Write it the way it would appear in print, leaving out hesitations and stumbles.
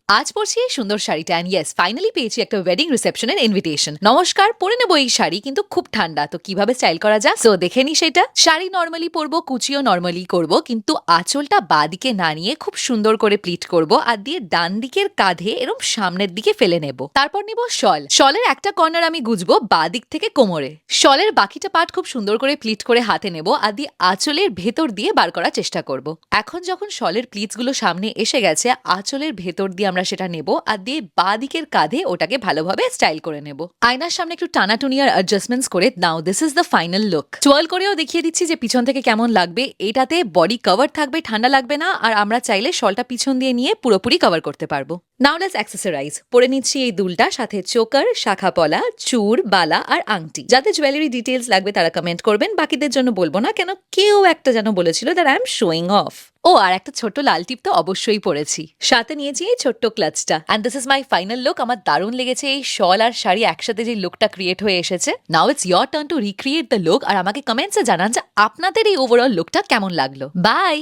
আজ পরছি এই সুন্দর শাড়িটা অ্যান্ড ইয়েস ফাইনালি পেয়েছি একটা ওয়েডিং রিসেপশনের ইনভিটেশন। নমস্কার, পরে নেবো এই শাড়ি, কিন্তু খুব ঠান্ডা, তো কিভাবে স্টাইল করা যায় সো দেখে নি সেটা। শাড়ি নর্মালি পরবো, কুচিও নর্মালি করব, কিন্তু আঁচলটা বাদিকে না নিয়ে খুব সুন্দর করে প্লিট করব আর দিয়ে ডান দিকের কাঁধে এরকম সামনের দিকে ফেলে নেব। তারপর নেব শল। শলের একটা কর্নার আমি গুজবো বাদিক থেকে কোমরে। শলের বাকিটা পার্ট খুব সুন্দর করে প্লিট করে হাতে নেব আর দিয়ে আঁচলের ভেতর দিয়ে বার করার চেষ্টা করব। এখন যখন শলের প্লিটস গুলো সামনে এসে গেছে, আঁচলের ভেতর দিয়ে আমরা সেটা নেব আর দিয়ে বাঁ দিকের কাঁধে ওটাকে ভালোভাবে স্টাইল করে নেব। আয়নার সামনে একটু টানাটুনি আর অ্যাডজাস্টমেন্টস করে now this is the final look. টুয়াল করেও দেখিয়ে দিচ্ছি যে পিছন থেকে কেমন লাগবে। এটাতে বডি কভার থাকবে, ঠান্ডা লাগবে না, আর আমরা চাইলে শলটা পিছন দিয়ে নিয়ে পুরোপুরি কভার করতে পারবো। Now let's accessorize. পরে নিচ্ছি এই দুলটা, সাথে চোকার, শাখা পলা, চূড়, বালা আর আংটি। যাদের জুয়েলারি ডিটেলস লাগবে তারা কমেন্ট করবেন, বাকিদের জন্য বলবো না, কেন কেউ একটা যেন বলেছিল that I am showing off. ও আর একটা ছোট্ট লাল টিপ তো অবশ্যই পরেছি, সাথে নিয়েছি এই ছোট্ট ক্লাচটা। And this is my final look. আমার দারুণ লেগেছে এই শল আর শাড়ি একসাথে যে লুকটা ক্রিয়েট হয়ে এসেছে। Now it's your turn to recreate the look, আর আমাকে কমেন্টসে জানান যে আপনাদের এই ওভারঅল লুকটা কেমন লাগলো। বাই।